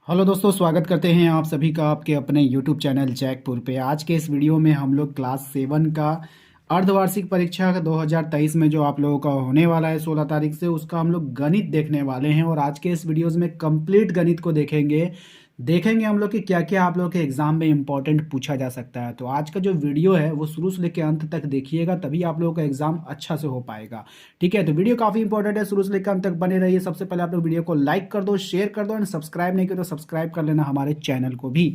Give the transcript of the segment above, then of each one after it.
Hello दोस्तों, स्वागत करते हैं आप सभी का आपके अपने यूट्यूब चैनल जैकपुर पे। आज के इस वीडियो में हम लोग क्लास 7 का अर्धवार्षिक परीक्षा का 2023 में जो आप लोगों का होने वाला है 16 तारीख से, उसका हम लोग गणित देखने वाले हैं। और आज के इस वीडियोज़ में कंप्लीट गणित को देखेंगे हम लोग कि क्या क्या आप लोग के एग्जाम में इंपॉर्टेंट पूछा जा सकता है। तो आज का जो वीडियो है वो शुरू से लेकर अंत तक देखिएगा, तभी आप लोगों का एग्जाम अच्छा से हो पाएगा। ठीक है, तो वीडियो काफी इंपॉर्टेंट है, शुरू से लेकर अंत तक बने रहिए। सबसे पहले आप लोग वीडियो को लाइक कर दो, शेयर कर दो, एंड सब्सक्राइब नहीं किया तो सब्सक्राइब कर लेना हमारे चैनल को भी।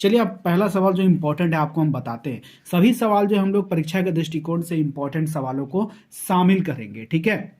चलिए, अब पहला सवाल जो इंपॉर्टेंट है आपको हम बताते हैं। सभी सवाल जो हम लोग परीक्षा के दृष्टिकोण से इंपॉर्टेंट सवालों को शामिल करेंगे। ठीक है,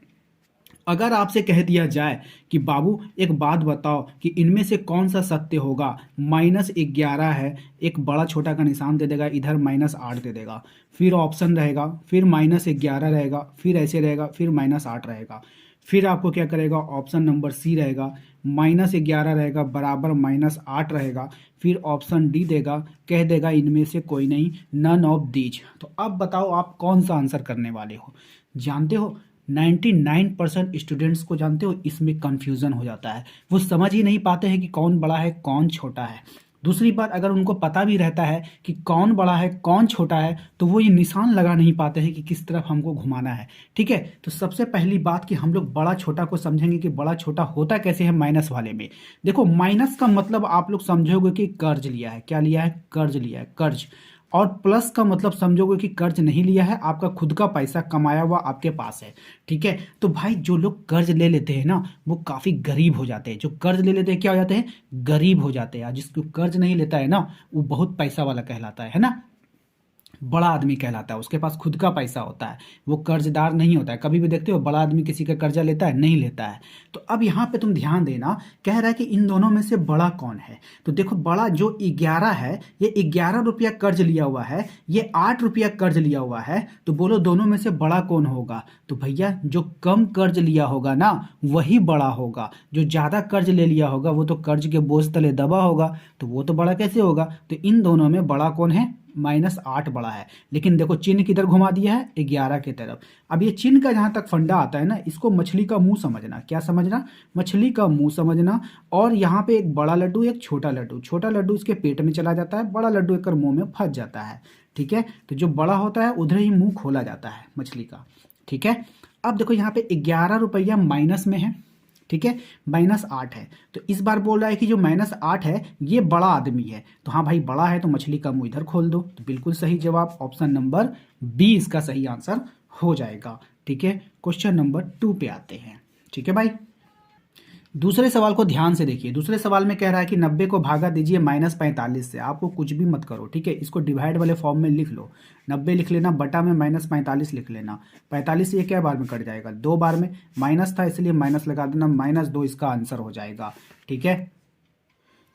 अगर आपसे कह दिया जाए कि बाबू एक बात बताओ कि इनमें से कौन सा सत्य होगा, -11 है, एक बड़ा छोटा का निशान दे देगा, इधर -8 दे देगा, फिर ऑप्शन रहेगा, फिर -11 रहेगा, फिर ऐसे रहेगा, फिर -8 रहेगा, फिर आपको क्या करेगा, ऑप्शन नंबर सी रहेगा, -11 रहेगा बराबर -8 रहेगा, फिर ऑप्शन डी देगा, कह देगा इनमें से कोई नहीं, नन ऑफ दीज। तो अब बताओ आप कौन सा आंसर करने वाले हो। जानते हो 99% स्टूडेंट्स को जानते हो इसमें कंफ्यूजन हो जाता है, वो समझ ही नहीं पाते हैं कि कौन बड़ा है कौन छोटा है। दूसरी बात, अगर उनको पता भी रहता है कि कौन बड़ा है कौन छोटा है, तो वो ये निशान लगा नहीं पाते हैं कि किस तरफ हमको घुमाना है। ठीक है, तो सबसे पहली बात कि हम लोग बड़ा छोटा को समझेंगे कि बड़ा छोटा होता कैसे है माइनस वाले में। देखो, माइनस का मतलब आप लोग समझोगे कि कर्ज लिया है। क्या लिया है? कर्ज लिया है, कर्ज। और प्लस का मतलब समझोगे कि कर्ज नहीं लिया है, आपका खुद का पैसा कमाया हुआ आपके पास है। ठीक है, तो भाई जो लोग कर्ज ले लेते हैं ना, वो काफी गरीब हो जाते हैं। जो कर्ज ले लेते हैं क्या हो जाते हैं? गरीब हो जाते हैं। जिसको कर्ज नहीं लेता है ना, वो बहुत पैसा वाला कहलाता है ना, बड़ा आदमी कहलाता है। उसके पास खुद का पैसा होता है, वो कर्जदार नहीं होता है। कभी भी देखते हो बड़ा आदमी किसी का कर्जा लेता है? नहीं लेता है। तो अब यहाँ पे तुम ध्यान देना, कह रहा है कि इन दोनों में से बड़ा कौन है। तो देखो, बड़ा जो 11 है, ये 11 रुपया कर्ज लिया हुआ है, ये 8 रुपया कर्ज लिया हुआ है। तो बोलो दोनों में से बड़ा कौन होगा? तो भैया जो कम कर्ज लिया होगा ना, वही बड़ा होगा। जो ज्यादा कर्ज ले लिया होगा वो तो कर्ज के बोझ तले दबा होगा, तो वो तो बड़ा कैसे होगा। तो इन दोनों में बड़ा कौन है? -8 बड़ा है। लेकिन देखो चिन्ह किधर घुमा दिया है? 11 की तरफ। अब ये चिन्ह का जहां तक फंडा आता है ना, इसको मछली का मुंह समझना। क्या समझना? मछली का मुंह समझना। और यहाँ पे एक बड़ा लड्डू एक छोटा लड्डू, छोटा लड्डू इसके पेट में चला जाता है, बड़ा लड्डू एक मुंह में फंस जाता है। ठीक है, तो जो बड़ा होता है उधर ही मुंह खोला जाता है मछली का। ठीक है, अब देखो यहाँ पे 11 रुपया माइनस में है। ठीक है, -8 है। तो इस बार बोल रहा है कि जो -8 है ये बड़ा आदमी है। तो हाँ भाई, बड़ा है तो मछली का मुंह इधर खोल दो। तो बिल्कुल सही जवाब, ऑप्शन नंबर बी इसका सही आंसर हो जाएगा। ठीक है, क्वेश्चन नंबर 2 पे आते हैं। ठीक है भाई, दूसरे सवाल को ध्यान से देखिए। दूसरे सवाल में कह रहा है कि 90 को भागा दीजिए -45 से। आपको कुछ भी मत करो, ठीक है, इसको डिवाइड वाले फॉर्म में लिख लो। 90 लिख लेना, बटा में -45 लिख लेना। 45 से ये क्या बार में कट जाएगा? 2 बार में। माइनस था इसलिए माइनस लगा देना, -2 इसका आंसर हो जाएगा। ठीक है,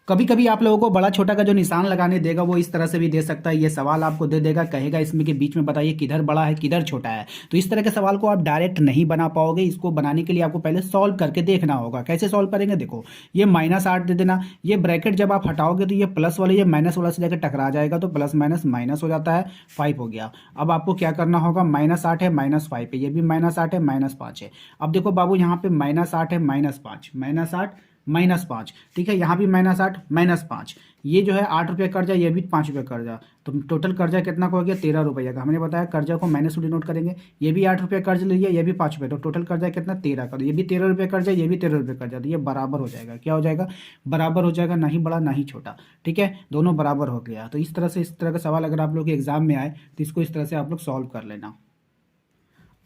कभी कभी आप लोगों को बड़ा छोटा का जो निशान लगाने देगा वो इस तरह से भी दे सकता है। ये सवाल आपको दे देगा, कहेगा इसमें के बीच में बताइए किधर बड़ा है किधर छोटा है। तो इस तरह के सवाल को आप डायरेक्ट नहीं बना पाओगे। इसको बनाने के लिए आपको पहले सॉल्व करके देखना होगा। कैसे सॉल्व करेंगे? देखो, ये -8 दे देना, ये ब्रैकेट जब आप हटाओगे तो ये प्लस वाले ये माइनस वाला से जाकर टकरा जाएगा, तो प्लस माइनस माइनस हो जाता है, 5 हो गया। अब आपको क्या करना होगा, -8 है -5 है, ये भी -8 है -5 है। अब देखो बाबू, यहाँ पे -8 है -5, -8 -5। ठीक है, यहाँ भी -8 -5। ये जो है 8 रुपये कर्जा, ये भी 5 रुपये कर्जा। तो टोटल कर्जा कितना का हो गया? 13 रुपये का। हमने बताया कर्जा को माइनस से डिनोट करेंगे। ये भी 8 रुपये कर्ज लिया, ये भी 5 रुपये, तो टोटल कर्जा कितना? 13 का। ये भी 13 रुपये कर्जा, ये भी 13 रुपये कर्जा। तो ये बराबर हो जाएगा। क्या हो जाएगा? बराबर हो जाएगा, ना ही बड़ा ना ही छोटा। ठीक है, दोनों बराबर हो गया। तो इस तरह से, इस तरह का सवाल अगर आप लोग के एग्जाम में आए तो इसको इस तरह से आप लोग सॉल्व कर लेना।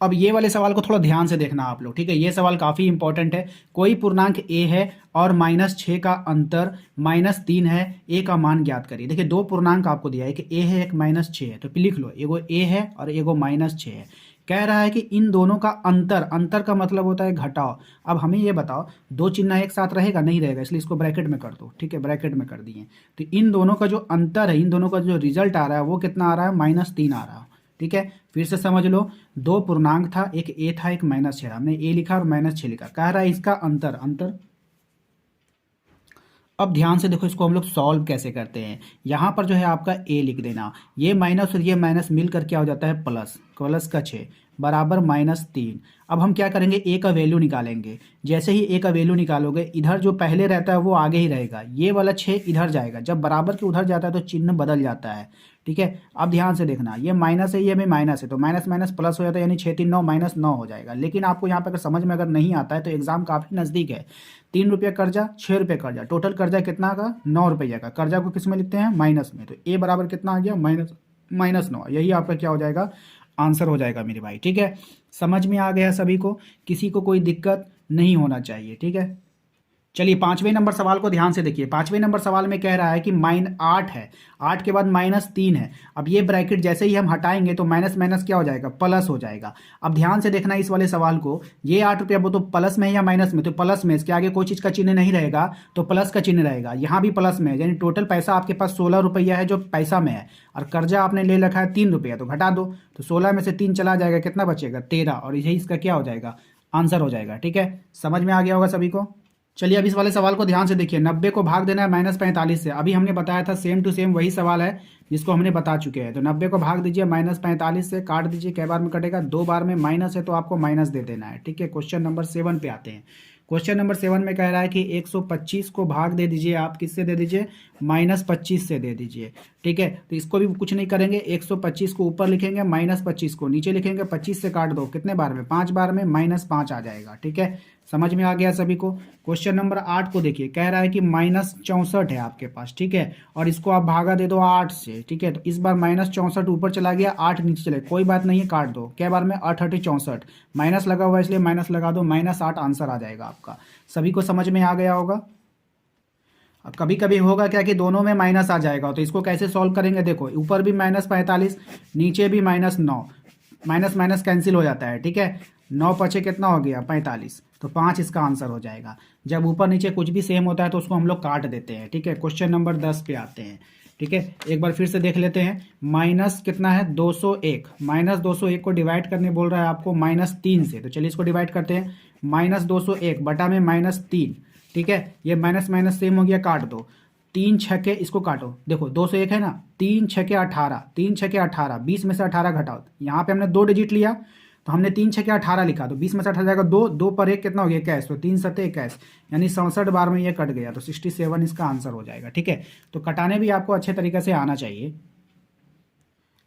अब ये वाले सवाल को थोड़ा ध्यान से देखना आप लोग। ठीक है, ये सवाल काफी इंपॉर्टेंट है। कोई पूर्णांक ए है और -6 का अंतर -3 है, ए का मान ज्ञात करिए। देखिए, दो पूर्णांक आपको दिया है, एक ए है एक -6 है। तो लिख लो, एगो ए है और एगो -6 है। कह रहा है कि इन दोनों का अंतर, अंतर का मतलब होता है घटाव। अब हमें ये बताओ, दो चिन्ह एक साथ रहेगा? नहीं रहेगा, इसलिए इसको ब्रैकेट में कर दो। ठीक है, ब्रैकेट में कर दिए। तो इन दोनों का जो अंतर है, इन दोनों का जो रिजल्ट आ रहा है वो कितना आ रहा है? -3 आ रहा है। ठीक है, फिर से समझ लो, दो पूर्णांक था, एक ए था एक -6। हमने ए लिखा और -6 लिखा। कह रहा है इसका अंतर, अंतर अब ध्यान से देखो, इसको हम लोग सॉल्व कैसे करते हैं। यहाँ पर जो है आपका ए लिख देना, ये माइनस और ये माइनस मिलकर क्या हो जाता है प्लस, प्लस का 6 बराबर -3। अब हम क्या करेंगे, ए का वैल्यू निकालेंगे। जैसे ही ए का वैल्यू निकालोगे, इधर जो पहले रहता है वो आगे ही रहेगा, ये वाला 6 इधर जाएगा, जब बराबर के उधर जाता है तो चिन्ह बदल जाता है। ठीक है, अब ध्यान से देखना, ये माइनस है, ये भी माइनस है, तो माइनस माइनस प्लस हो जाता है, यानी 6 3 9 -9 हो जाएगा। लेकिन आपको यहाँ पर अगर समझ में अगर नहीं आता है तो एग्जाम काफ़ी नज़दीक है। 3 रुपये कर्जा, 6 रुपये कर्जा, टोटल कर्जा कितना का 9 रुपये का। कर्जा को किस में लिखते हैं, माइनस में, तो ए बराबर कितना आ गया -9। यही आपका क्या हो जाएगा, आंसर हो जाएगा मेरे भाई। ठीक है, समझ में आ गया सभी को, किसी को कोई दिक्कत नहीं होना चाहिए। ठीक है, चलिए 5वें नंबर सवाल को ध्यान से देखिए। 5वें नंबर सवाल में कह रहा है कि -8 है, 8 के बाद -3 है। अब ये ब्रैकेट जैसे ही हम हटाएंगे तो माइनस माइनस क्या हो जाएगा, प्लस हो जाएगा। अब ध्यान से देखना इस वाले सवाल को, ये 8 रुपया वो तो प्लस में है या माइनस में, तो प्लस में, इसके आगे कोई चीज़ का चिन्ह नहीं रहेगा तो प्लस का चिन्ह रहेगा। यहाँ भी प्लस में है, यानी टोटल पैसा आपके पास 16 रुपया है जो पैसा में है, और कर्जा आपने ले रखा है 3 रुपया, तो घटा दो, तो 16 में से 3 चला जाएगा, कितना बचेगा 13, और यही इसका क्या हो जाएगा, आंसर हो जाएगा। ठीक है, समझ में आ गया होगा सभी को। चलिए अब इस वाले सवाल को ध्यान से देखिए। 90 को भाग देना है -45 से। अभी हमने बताया था सेम टू सेम वही सवाल है जिसको हमने बता चुके हैं। तो 90 को भाग दीजिए -45 से, काट दीजिए, कै बार में कटेगा, 2 बार में, माइनस है तो आपको माइनस दे देना है। ठीक है, क्वेश्चन नंबर 7 पे आते हैं। क्वेश्चन नंबर 7 में कह रहा है कि 125 को भाग दे दीजिए, आप किससे दे दीजिए, -25 से दे दीजिए। ठीक है, तो इसको भी कुछ नहीं करेंगे, 125 को ऊपर लिखेंगे, -25 को नीचे लिखेंगे, 25 से काट दो, कितने बार में, 5 बार में, -5 आ जाएगा। ठीक है, समझ में आ गया सभी को। क्वेश्चन नंबर 8 को देखिए, कह रहा है कि -64 है आपके पास। ठीक है, और इसको आप भागा दे दो 8 से। ठीक है, तो इस बार -64 ऊपर चला गया, 8 नीचे चले, कोई बात नहीं है, काट दो, क्या बार में, 8 8 64, माइनस लगा हुआ है इसलिए माइनस लगा दो, -8 आंसर आ जाएगा आपका। सभी को समझ में आ गया होगा। अब कभी कभी होगा क्या कि दोनों में माइनस आ जाएगा, तो इसको कैसे सॉल्व करेंगे, देखो ऊपर भी -45, नीचे भी -9, माइनस माइनस कैंसिल हो जाता है। ठीक है, 9 पचे कितना हो गया, 45, तो 5 इसका आंसर हो जाएगा। जब ऊपर नीचे कुछ भी सेम होता है तो उसको हम लोग काट देते हैं। ठीक है, क्वेश्चन नंबर 10 पे आते हैं। ठीक है, एक बार फिर से देख लेते हैं। माइनस कितना है, 201, -201 को डिवाइड करने बोल रहा है आपको -3 से, तो चलिए इसको डिवाइड करते हैं। -201 बटा में -3। ठीक है, ये माइनस माइनस सेम हो गया, काट दो, 3 छके इसको काटो, देखो 201 है ना, 3 छके 18, 3 छके 18, 20 में से 18 घटाओ, यहाँ पे हमने 2 डिजिट लिया तो हमने 3 छके 18 लिखा, तो 20 में से 18 जाएगा 2, 2 पर 1 कितना हो गया, 21, तो 3 सत्ते 21, यानी 67 बार में ये कट गया, तो 67 इसका आंसर हो जाएगा। ठीक है, तो कटाने भी आपको अच्छे तरीके से आना चाहिए।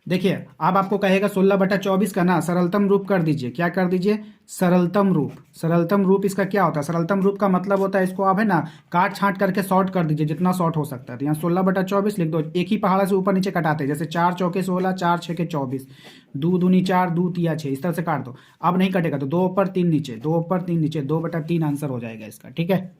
देखिए अब आपको कहेगा 16/24 का ना सरलतम रूप कर दीजिए, क्या कर दीजिए, सरलतम रूप। सरलतम रूप इसका क्या होता है, सरलतम रूप का मतलब होता है इसको आप है ना काट छांट करके शॉर्ट कर दीजिए, जितना शॉर्ट हो सकता है। तो यहाँ 16/24 लिख दो, एक ही पहाड़ा से ऊपर नीचे कटाते हैं, जैसे 4 चौके 16, 4 छके 24, 2 दूनी 4, 2 तिया 6, इस तरह से काट दो। अब नहीं कटेगा तो 2 ऊपर 3 नीचे, 2 ऊपर 3 नीचे, 2/3 आंसर हो जाएगा इसका। ठीक है,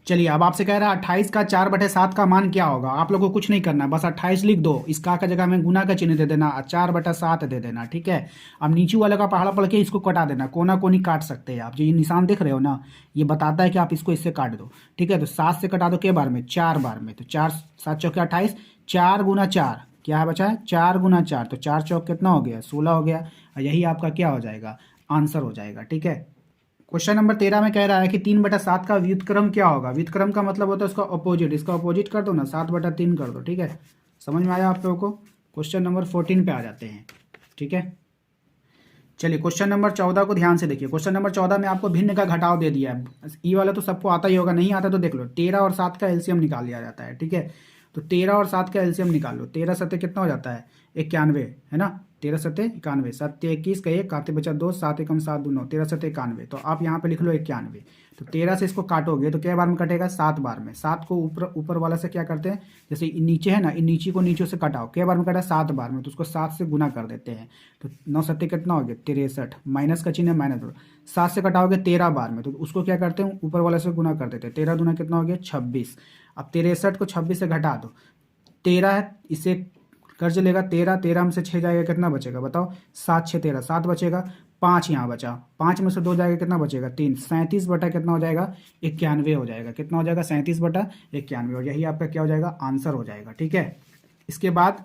चलिए अब आपसे कह रहा है 28 का 4/7 का मान क्या होगा। आप लोगों को कुछ नहीं करना, बस 28 लिख दो, इस का जगह में गुना का चिन्ह दे देना, 4/7 दे देना। ठीक है, अब नीचे वाले का पहाड़ा पढ़ के इसको कटा देना, कोना कोनी काट सकते हैं आप, जो ये निशान दिख रहे हो ना, ये बताता है कि आप इसको इससे काट दो। ठीक है, तो 7 से कटा दो, के बार में, 4 बार में, तो 4 7 चौके 28, 4 गुना 4 क्या है बचा है, 4 गुना 4, तो 4 चौक कितना हो गया, 16 हो गया, और यही आपका क्या हो जाएगा, आंसर हो जाएगा। ठीक है, क्वेश्चन नंबर 13 में कह रहा है कि 3/7 का व्युत्क्रम क्या होगा। व्युत्क्रम का मतलब होता है उसका अपोजिट, इसका अपोजिट कर दो ना, 7/3 कर दो। ठीक है, समझ में आया आप लोगों को। क्वेश्चन नंबर 14 पे आ जाते हैं। ठीक है, चलिए क्वेश्चन नंबर 14 को ध्यान से देखिए। क्वेश्चन नंबर 14 में आपको भिन्न का घटाव दे दिया है, ई वाला तो सबको आता ही होगा, नहीं आता तो देख लो। 13 और 7 का एलसीएम निकाल लिया जाता है। ठीक है, तो 13 और 7 का एलसीएम निकाल लो, 13 सत्ते कितना हो जाता है, 91 है ना, 13 सत्ते 91, 7 21 का 1, काते बचा 2, 7 एकम 7 2 9, 13 सत्ते 91, तो आप यहाँ पे लिख लो 91। तो 13 से इसको काटोगे तो क्या बार में कटेगा, 7 बार में। 7 को ऊपर वाला से क्या करते हैं, जैसे नीचे है ना, इन नीचे को नीचे से कटाओ, क्या बार में कटा, 7 बार में, तो उसको 7 से गुना कर देते हैं, तो 9 सत्ते कितना हो गया, 63, माइनस का चिन्ह माइनस, 7 से कटाओगे 13 बार में, तो उसको क्या करते हैं, ऊपर वाले से गुना कर देते हैं, 13 दूना कितना हो गया, 26। अब 63 को 26 से घटा दो, 13 है, इसे कर्ज लेगा, 13 में से 6 जाएगा, कितना बचेगा बताओ, 7 6 13, 7 बचेगा, 5 यहाँ बचा, 5 में से 2 जाएगा, कितना बचेगा, 3, 37 बटा कितना हो जाएगा, 91 हो जाएगा। कितना हो जाएगा, 37 बटा 91, और यही आपका क्या हो जाएगा, आंसर हो जाएगा। ठीक है, इसके बाद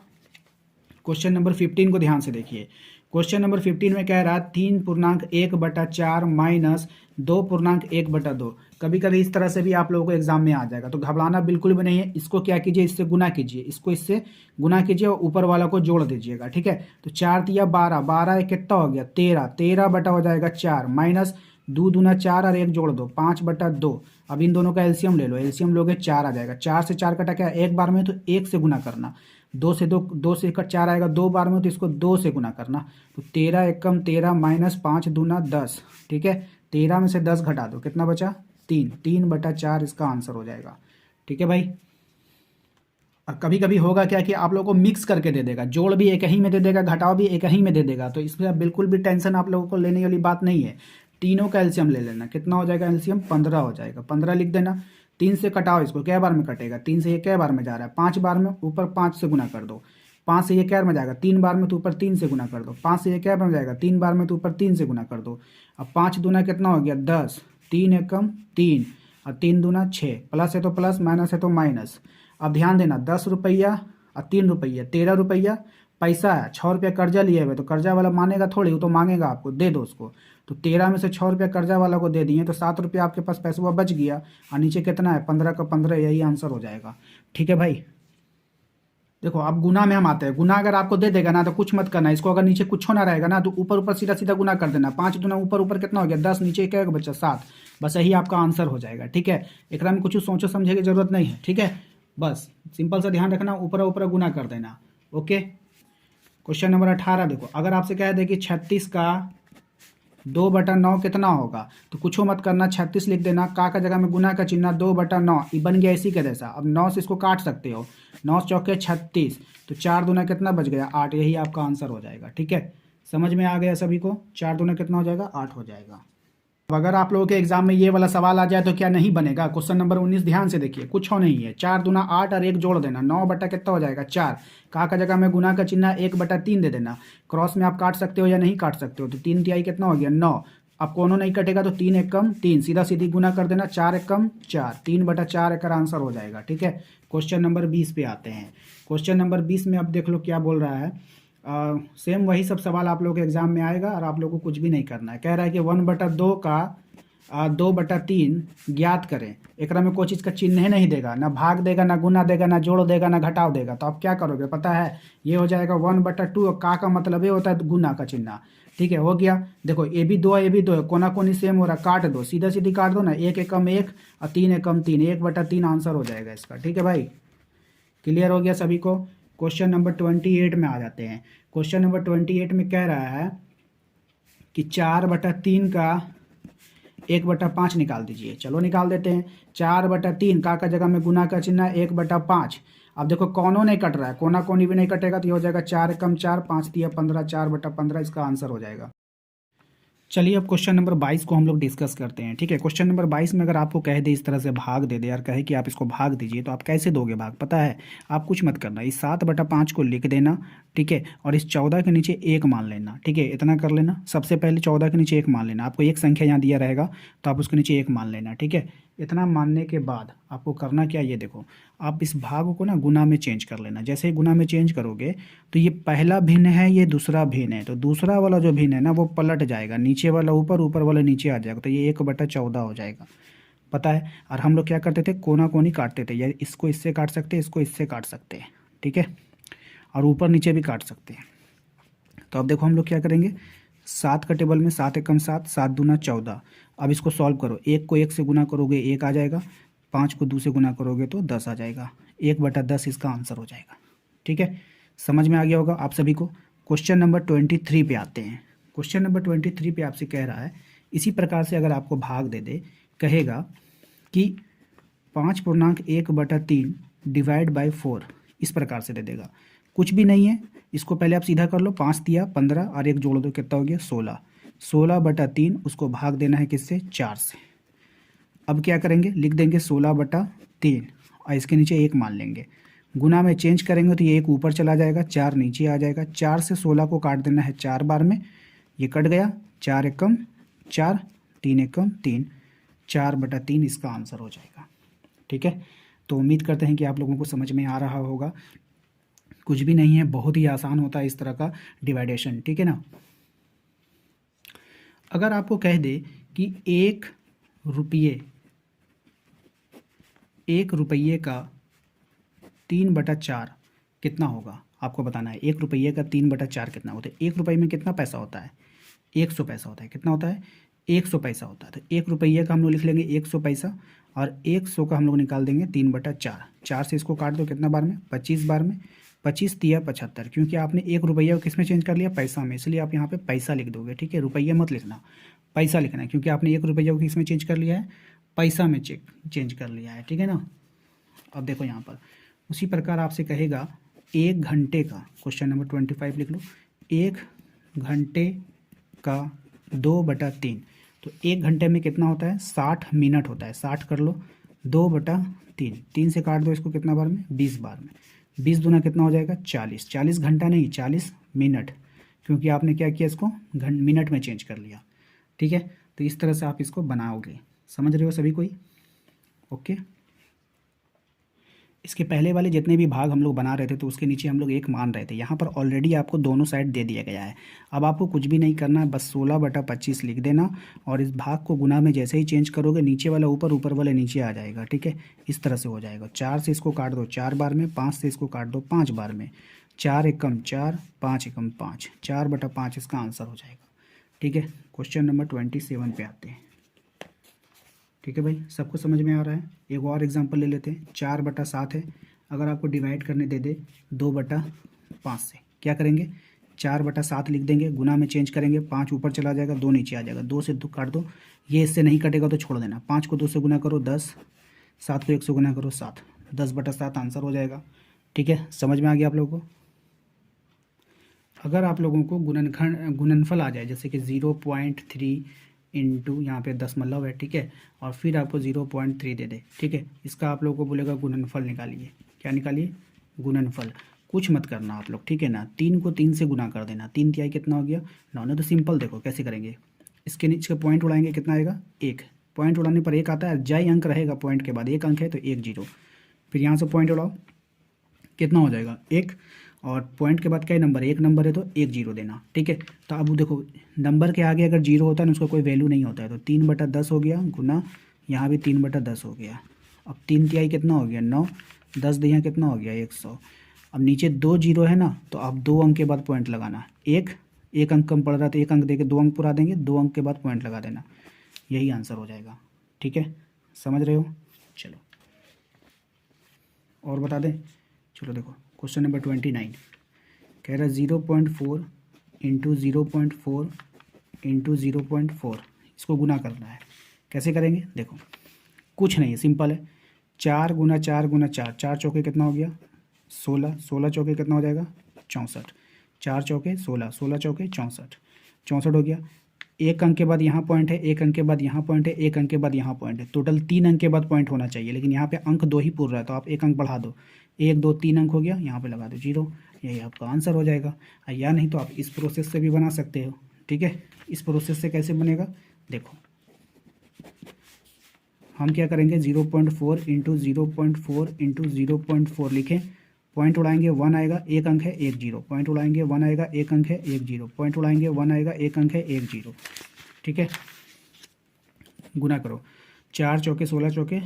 क्वेश्चन नंबर 15 को ध्यान से देखिए। क्वेश्चन नंबर 15 में कह रहा है 3.1/4 माइनस 2.1/2। कभी कभी इस तरह से भी आप लोगों को एग्जाम में आ जाएगा, तो घबराना बिल्कुल भी नहीं है। इसको क्या कीजिए, इससे गुना कीजिए, इसको इससे गुना कीजिए और ऊपर वाला को जोड़ दीजिएगा, ठीक है। तो 4 दिया 12, 12 एक कितना हो गया 13, 13 बटा हो जाएगा 4 माइनस 2 दूना 4 और 1 जोड़ दो 5/2। अब इन दोनों का एलसीएम ले लो, एलसीएम लोगे 4 आ जाएगा। 4 से 4 कटा क्या एक बार में, तो 1 से गुना करना। 2 से 4 आएगा 2 बार में, तो इसको 2 से गुना करना। तो 13 एकम 13 माइनस 5 दूना 10, ठीक है। 13 में से 10 घटा दो, कितना बचा 3, 3/4 इसका आंसर हो जाएगा, ठीक है भाई। और कभी कभी होगा क्या कि आप लोगों को मिक्स करके दे देगा, जोड़ भी एक ही में दे देगा, घटाव भी एक ही में दे देगा। तो इसमें बिल्कुल भी टेंशन आप लोगों को लेने वाली बात नहीं है। तीनों का एलसीएम ले लेना, कितना हो जाएगा एलसीएम 15 हो जाएगा, 15 लिख देना। 3 से कटाओ इसको, कै बार में कटेगा, 3 से ये कै बार में जा रहा है 5 बार में, ऊपर 5 से गुना कर दो। 5 से ये कै बार में जाएगा 3 बार में, तो ऊपर 3 से गुना कर दो। 5 से ये कै बार में जाएगा 3 बार में, तो ऊपर 3 से गुना कर दो। अब 5 दूना कितना हो गया 10, 3 एकम 3 और 3 दूना 6, प्लस है तो प्लस, माइनस है तो माइनस। अब ध्यान देना 10 रुपया और 3 रुपया 13 रुपया पैसा है। 6 रुपया कर्जा लिए हुए, तो कर्जा वाला मानेगा थोड़ी, वो तो मांगेगा आपको, दे दो उसको। तो 13 में से 6 रुपया कर्जा वाला को दे दिए, तो 7 रुपया आपके पास पैसा बच गया। और नीचे कितना है 15 का 15, यही आंसर हो जाएगा, ठीक है भाई। देखो अब गुना में हम आते हैं। गुना अगर आपको दे देगा ना तो कुछ मत करना, इसको अगर नीचे कुछ होना रहेगा ना तो ऊपर ऊपर सीधा सीधा गुना कर देना। 5 दूना ऊपर ऊपर कितना हो गया 10, नीचे क्या बच्चा 7, बस यही आपका आंसर हो जाएगा, ठीक है। एक में कुछ सोचो समझे की जरूरत नहीं है, ठीक है। बस सिंपल सा ध्यान रखना, ऊपर ऊपर गुना कर देना, ओके। क्वेश्चन नंबर 18 देखो, अगर आपसे कह दे कि 36 का 2/9 कितना होगा, तो कुछ मत करना, 36 लिख देना। का जगह में गुना का चिन्ह 2/9, ये बन गया इसी के जैसा। अब 9 से इसको काट सकते हो, 9 चौके 36, तो 4 दूना कितना बच गया 8, यही आपका आंसर हो जाएगा, ठीक है। समझ में आ गया सभी को, 4 दूना कितना हो जाएगा 8 हो जाएगा। अब अगर आप लोगों के एग्जाम में ये वाला सवाल आ जाए तो क्या नहीं बनेगा। क्वेश्चन नंबर 19 ध्यान से देखिए, कुछ हो नहीं है। 4 दूना 8 और 1 जोड़ देना, 9 बटा कितना हो जाएगा 4। का जगह में गुना का चिन्ह 1/3 दे देना। क्रॉस में आप काट सकते हो या नहीं काट सकते हो, तो 3 तिहाई कितना हो गया 9। अब कोनो नहीं कटेगा तो 3 एकम 3, सीधा सीधी गुना कर देना, 4 एकम 4, 3/4 का आंसर हो जाएगा, ठीक है। क्वेश्चन नंबर 20 पे आते हैं। क्वेश्चन नंबर 20 में अब देख लो क्या बोल रहा है। सेम वही सब सवाल आप लोगों के एग्जाम में आएगा और आप लोगों को कुछ भी नहीं करना है। कह रहा है कि 1/2 का 2/3 ज्ञात करें। एक में कोई चीज़ का चिन्ह नहीं देगा, ना भाग देगा, ना गुना देगा, ना जोड़ देगा, ना घटाव देगा। तो आप क्या करोगे पता है, ये हो जाएगा 1/2। और का मतलब ये होता है गुना का चिन्ह, ठीक है। हो गया, देखो ये भी 2 है, ये भी 2 है, कोना कोनी सेम हो रहा, काट दो, सीधा सीधी काट दो ना। 1 एकम 1 और 3 एकम 3, 1/3 आंसर हो जाएगा इसका, ठीक है भाई। क्लियर हो गया सभी को। क्वेश्चन नंबर 28 में आ जाते हैं। क्वेश्चन नंबर 28 में कह रहा है कि 4/3 का 1/5 निकाल दीजिए। चलो निकाल देते हैं। 4/3 का जगह में गुना का चिन्ह 1/5। अब देखो कौनों नहीं कट रहा है, कोना कोनी भी नहीं कटेगा, तो ये हो जाएगा 4 एकम 4, 5 तिया 15, 4/15 इसका आंसर हो जाएगा। चलिए अब क्वेश्चन नंबर 22 को हम लोग डिस्कस करते हैं, ठीक है। क्वेश्चन नंबर 22 में अगर आपको कह दे इस तरह से भाग दे दे यार, कहे कि आप इसको भाग दीजिए, तो आप कैसे दोगे भाग, पता है। आप कुछ मत करना, इस 7/5 को लिख देना, ठीक है। और इस 14 के नीचे 1 मान लेना, ठीक है। इतना कर लेना, सबसे पहले 14 के नीचे 1 मान लेना। आपको एक संख्या यहाँ दिया रहेगा तो आप उसके नीचे 1 मान लेना, ठीक है। इतना मानने के बाद आपको करना क्या, ये देखो, आप इस भाग को ना गुना में चेंज कर लेना। जैसे ही गुना में चेंज करोगे तो ये पहला भिन्न है, ये दूसरा भिन्न है, तो दूसरा वाला जो भिन्न है ना वो पलट जाएगा, नीचे वाला ऊपर, ऊपर वाला नीचे आ जाएगा, तो ये 1/14 हो जाएगा, पता है। और हम लोग क्या करते थे, कोना कोनी काटते थे, या इसको इससे काट सकते हैं, इसको इससे काट सकते हैं, ठीक है। और ऊपर नीचे भी काट सकते हैं। तो अब देखो हम लोग क्या करेंगे, 7 का टेबल में 7 एकम 7, 7 दूना 14। अब इसको सॉल्व करो, 1 को 1 से गुना करोगे 1 आ जाएगा, 5 को 2 से गुना करोगे तो 10 आ जाएगा, 1/10 इसका आंसर हो जाएगा, ठीक है। समझ में आ गया होगा आप सभी को। क्वेश्चन नंबर 23 पे आते हैं। क्वेश्चन नंबर 23 पे आपसे कह रहा है, इसी प्रकार से अगर आपको भाग दे दे, कहेगा कि 5.1/3 डिवाइड बाई 4, इस प्रकार से दे देगा। कुछ भी नहीं है, इसको पहले आप सीधा कर लो, 5 तिया 15 और 1 जोड़ दो, कितना हो गया 16। 16/3 उसको भाग देना है किससे, 4 से। अब क्या करेंगे, लिख देंगे 16/3 और इसके नीचे 1 मान लेंगे। गुना में चेंज करेंगे तो ये 1 ऊपर चला जाएगा, 4 नीचे आ जाएगा। 4 से 16 को काट देना है 4 बार में, ये कट गया, 4 एकम 4, 3 एकम 3, 4/3 इसका आंसर हो जाएगा, ठीक है। तो उम्मीद करते हैं कि आप लोगों को समझ में आ रहा होगा। कुछ भी नहीं है, बहुत ही आसान होता है इस तरह का डिवाइडेशन, ठीक है ना। अगर आपको कह दे कि 1 रुपये का 3/4 कितना होगा, आपको बताना है। 1 रुपये का 3/4 कितना होता है। 1 रुपये में कितना पैसा होता है, 100 पैसा होता है। कितना होता है, 100 पैसा होता है। तो 1 रुपये का हम लोग लिख लेंगे 100 पैसा, और 100 का हम लोग निकाल देंगे 3/4। 4 से इसको काट दो, कितना बार में, 25 बार में। 25 तिया 75, क्योंकि आपने 1 रुपये को किस में चेंज कर लिया, पैसा में, इसलिए आप यहाँ पे पैसा लिख दोगे, ठीक है। रुपये मत लिखना, पैसा लिखना है, क्योंकि आपने 1 रुपये को किस में चेंज कर लिया है, पैसा में चेंज कर लिया है, ठीक है ना। अब देखो यहाँ पर उसी प्रकार आपसे कहेगा 1 घंटे का, क्वेश्चन नंबर 25 लिख लो। 1 घंटे का 2/3, तो 1 घंटे में कितना होता है, 60 मिनट होता है। 60 कर लो, 2/3, 3 से काट दो इसको, कितना बार में, 20 बार में। 20 दूना कितना हो जाएगा, 40। 40 घंटा नहीं, 40 मिनट, क्योंकि आपने क्या किया, इसको मिनट में चेंज कर लिया, ठीक है। तो इस तरह से आप इसको बनाओगे, समझ रहे हो सभी कोई, ओके। इसके पहले वाले जितने भी भाग हम लोग बना रहे थे, तो उसके नीचे हम लोग 1 मान रहे थे। यहाँ पर ऑलरेडी आपको दोनों साइड दे दिया गया है। अब आपको कुछ भी नहीं करना है, बस 16/25 लिख देना, और इस भाग को गुना में जैसे ही चेंज करोगे, नीचे वाला ऊपर, ऊपर वाला नीचे आ जाएगा, ठीक है। इस तरह से हो जाएगा। 4 से इसको काट दो 4 बार में, 5 से इसको काट दो 5 बार में। 4 एकम 4, 5 एकम 5, 4/5 इसका आंसर हो जाएगा, ठीक है। क्वेश्चन नंबर 27 पे आते हैं, ठीक है भाई, सबको समझ में आ रहा है। एक और एग्जांपल ले लेते हैं। 4/7 है, अगर आपको डिवाइड करने दे दे 2/5 से, क्या करेंगे, 4/7 लिख देंगे, गुना में चेंज करेंगे, 5 ऊपर चला जाएगा, 2 नीचे आ जाएगा। 2 से 2 काट दो, ये इससे नहीं कटेगा तो छोड़ देना। 5 को 2 से गुना करो 10, 7 को 1 से गुना करो 7, 10/7 आंसर हो जाएगा, ठीक है। समझ में आ गया आप लोगों को। अगर आप लोगों को गुणनफल आ जाए, जैसे कि 0.3 इंटू, यहाँ पे 10 है, ठीक है, और फिर आपको 0.3 दे दे, ठीक है, इसका आप लोगों को बोलेगा गुणनफल निकालिए। क्या निकालिए, गुणनफल। कुछ मत करना आप लोग, ठीक है ना। 3 को 3 से गुना कर देना, 3 तिहाई कितना हो गया, 9 ने। तो सिंपल देखो कैसे करेंगे, इसके नीचे पॉइंट उड़ाएंगे, कितना आएगा, 1। पॉइंट उड़ाने पर 1 आता है, जय अंक रहेगा पॉइंट के बाद, 1 अंक है तो 1 0। फिर यहाँ से पॉइंट उड़ाओ, कितना हो जाएगा, 1, और पॉइंट के बाद क्या नंबर है, 1 नंबर है तो 1 0 देना, ठीक है। तो अब देखो, नंबर के आगे अगर 0 होता है ना, उसका कोई वैल्यू नहीं होता है। तो 3/10 हो गया, गुना यहाँ भी 3/10 हो गया। अब 3 तिहाई कितना हो गया, 9, 10 दिया कितना हो गया, 100। अब नीचे 2 0 है ना, तो आप 2 अंक के बाद पॉइंट लगाना। एक अंक कम पड़ रहा है तो 1 अंक देके 2 अंक पूरा देंगे, 2 अंक के बाद पॉइंट लगा देना, यही आंसर हो जाएगा, ठीक है। समझ रहे हो, चलो और बता दें। चलो देखो, क्वेश्चन नंबर 29 कह रहा है 0.4 इंटू 0.4 इंटू 0.4, इसको गुना करना है। कैसे करेंगे, देखो कुछ नहीं है, सिंपल है। 4 गुना 4 गुना 4, 4 चौके कितना हो गया, 16, 16 चौके कितना हो जाएगा, 64। 4 चौके 16, 16 चौके 64, 64 हो गया। 1 अंक के बाद यहाँ पॉइंट है, 1 अंक के बाद यहाँ पॉइंट है, 1 अंक के बाद यहाँ पॉइंट है। टोटल 3 अंक के बाद पॉइंट होना चाहिए, लेकिन यहाँ पे अंक 2 ही पूर रहा है, तो आप 1 अंक बढ़ा दो। 1 2 3 अंक हो गया, यहाँ पे लगा दो 0, यही आपका आंसर हो जाएगा। या नहीं तो आप इस प्रोसेस से भी बना सकते हो, ठीक है। इस प्रोसेस से कैसे बनेगा, देखो हम क्या करेंगे, 0.4 इंटू 0.4 इंटू 0.4 लिखें, पॉइंट उड़ाएंगे 1 आएगा, 1 अंक है 1 0, पॉइंट उड़ाएंगे 1 आएगा, 1 अंक है 1 0, पॉइंट उड़ाएंगे 1 आएगा, 1 अंक है 1 0, ठीक है। गुना करो, 4 चौके 16 चौके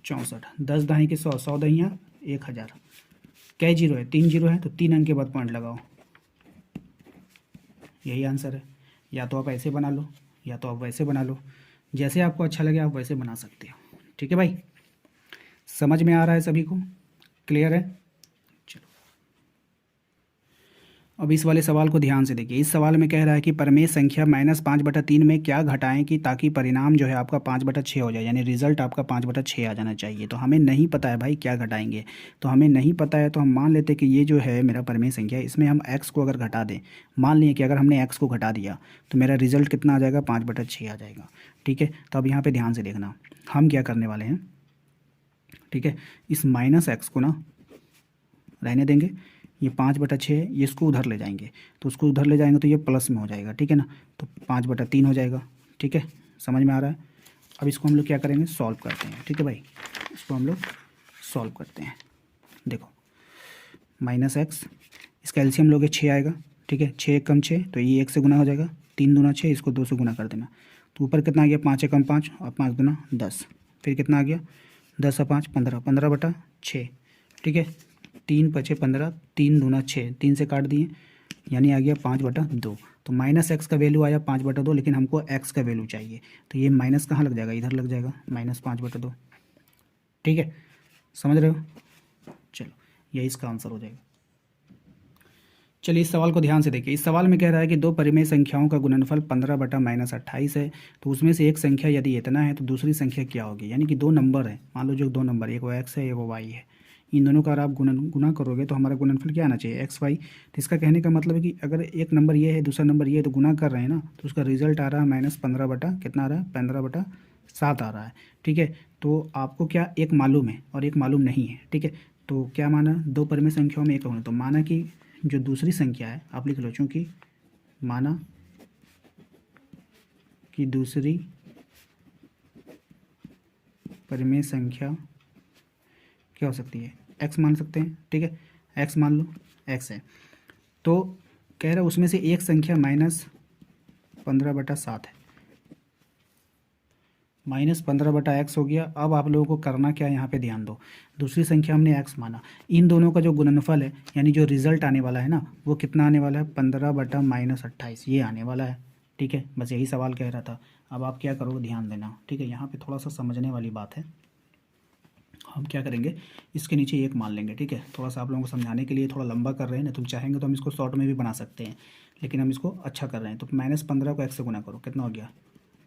64, 10 दहाई के 100, 100 दहियाँ 1000। क्या 0 है, 3 0 है, तो 3 अंक के बाद पॉइंट लगाओ, यही आंसर है। या तो आप ऐसे बना लो, या तो आप वैसे बना लो, जैसे आपको अच्छा लगे आप वैसे बना सकते हो, ठीक है भाई। समझ में आ रहा है सभी को, क्लियर है। चलो अब इस वाले सवाल को ध्यान से देखिए। इस सवाल में कह रहा है कि परमेय संख्या -5/3 में क्या घटाएं कि ताकि परिणाम जो है आपका 5/6 हो जाए, यानी रिजल्ट आपका 5/6 आ जाना चाहिए। तो हमें नहीं पता है भाई क्या घटाएंगे, तो हमें नहीं पता है, तो हम मान लेते हैं कि ये जो है मेरा परमेय संख्या, इसमें हम x को अगर घटा दें, मान लिए कि अगर हमने x को घटा दिया तो मेरा रिजल्ट कितना आ जाएगा, 5/6 आ जाएगा, ठीक है। तो अब यहाँ पर ध्यान से देखना, हम क्या करने वाले हैं, ठीक है। इस -x को ना रहने देंगे, ये 5/6 है, ये इसको उधर ले जाएंगे, तो उसको उधर ले जाएंगे तो ये प्लस में हो जाएगा, ठीक है ना। तो 5/3 हो जाएगा, ठीक है, समझ में आ रहा है। अब इसको हम लोग क्या करेंगे, सॉल्व करते हैं, ठीक है भाई। इसको हम लोग सॉल्व करते हैं। देखो माइनस एक्स, इसका एलसीएम लोगे 6 आएगा, ठीक है। 6 कम 6 तो ये 1 से गुना हो जाएगा, 3 दूना 6, इसको 2 से गुना कर देना। तो ऊपर कितना आ गया, 5 कम 5 और 5 दूना 10, फिर कितना आ गया 10 और 5 15, 15/6, ठीक है। 3 × 5 15, 3 दूना 6, 3 से काट दिए यानी आ गया 5/2। तो माइनस एक्स का वैल्यू आया 5/2, लेकिन हमको एक्स का वैल्यू चाहिए, तो ये माइनस कहाँ लग जाएगा, इधर लग जाएगा, -5/2, ठीक है। समझ रहे हो, चलो यही इसका आंसर हो जाएगा। चलिए इस सवाल को ध्यान से देखिए। इस सवाल में कह रहा है कि दो परिमेय संख्याओं का गुणनफल 15/-28 है, तो उसमें से एक संख्या यदि इतना है तो दूसरी संख्या क्या होगी। यानी कि दो नंबर है, मान लो जो दो नंबर, एक वो एक्स है एक वो वाई है, इन दोनों का अगर आप गुना करोगे तो हमारा गुणनफल क्या आना चाहिए, एक्स वाई। तो इसका कहने का मतलब है कि अगर एक नंबर ये है दूसरा नंबर ये है तो गुना कर रहे हैं ना, तो उसका रिजल्ट आ रहा है -15 कितना आ रहा है, 15/7 आ रहा है, ठीक है। तो आपको क्या एक मालूम है और एक मालूम नहीं है, ठीक है। तो क्या माना, दो परिमेय संख्याओं में एक होना, तो माना कि जो दूसरी संख्या है आप लिख लो, चूँकि माना कि दूसरी परिमेय संख्या क्या हो सकती है, एक्स मान सकते हैं, ठीक है। एक्स मान लो, एक्स है, तो कह रहा है उसमें से एक संख्या -15/7 है, -15/x हो गया। अब आप लोगों को करना क्या है, यहाँ पे ध्यान दो, दूसरी संख्या हमने x माना, इन दोनों का जो गुणनफल है यानी जो रिजल्ट आने वाला है ना, वो कितना आने वाला है, 15/-28 ये आने वाला है, ठीक है। बस यही सवाल कह रहा था। अब आप क्या करोगे, ध्यान देना, ठीक है। यहाँ पे थोड़ा सा समझने वाली बात है। हम क्या करेंगे, इसके नीचे एक मान लेंगे, ठीक है। थोड़ा सा आप लोगों को समझाने के लिए थोड़ा लंबा कर रहे हैं ना, तुम चाहेंगे तो हम इसको शॉर्ट में भी बना सकते हैं, लेकिन हम इसको अच्छा कर रहे हैं। तो -15 को x से गुना करो, कितना हो गया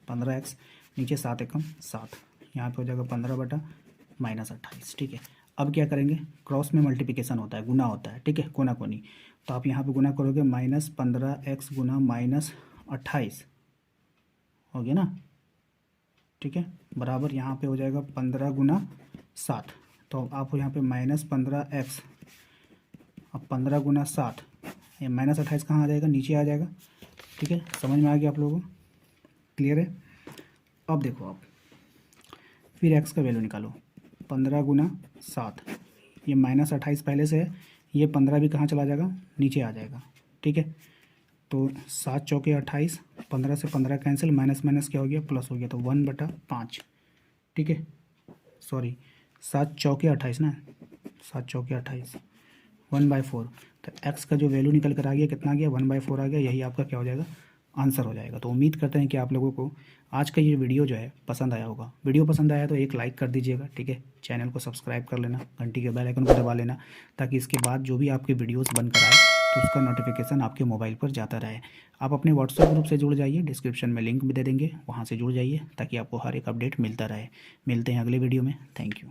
15x, नीचे 7 एकम 7, यहाँ पे हो जाएगा 15/-28, ठीक है। अब क्या करेंगे, क्रॉस में मल्टीप्लिकेशन होता है, गुना होता है, ठीक है, कोना कोनी। तो आप यहाँ पे गुना करोगे, -15x गुना -28 हो गया ना, ठीक है, बराबर यहाँ पे हो जाएगा 15 गुना 7। तो आप यहाँ पे -15x, अब 15 गुना 7, ये -28 कहाँ आ जाएगा, नीचे आ जाएगा, ठीक है। समझ में आ गया आप लोगों को, क्लियर है। अब देखो आप फिर x का वैल्यू निकालो, 15 गुना 7, ये -28 पहले से है, ये 15 भी कहाँ चला जाएगा, नीचे आ जाएगा, ठीक है। तो 7 चौके 28, 15 से 15 कैंसिल, माइनस माइनस क्या हो गया, प्लस हो गया, तो 1/5, ठीक है। सॉरी 7 चौके 28 ना, 7 चौके 28, 1/4। तो x का जो वैल्यू निकल कर आ गया, कितना आ गया, 1/4 आ गया। यही आपका क्या हो जाएगा, आंसर हो जाएगा। तो उम्मीद करते हैं कि आप लोगों को आज का ये वीडियो जो है पसंद आया होगा। वीडियो पसंद आया तो एक लाइक कर दीजिएगा, ठीक है। चैनल को सब्सक्राइब कर लेना, घंटी के बेल आइकन को दबा लेना, ताकि इसके बाद जो भी आपके वीडियोस बनकर आए तो उसका नोटिफिकेशन आपके मोबाइल पर जाता रहे। आप अपने व्हाट्सएप ग्रुप से जुड़ जाइए, डिस्क्रिप्शन में लिंक भी दे देंगे, वहाँ से जुड़ जाइए ताकि आपको हर एक अपडेट मिलता रहे। मिलते हैं अगले वीडियो में, थैंक यू।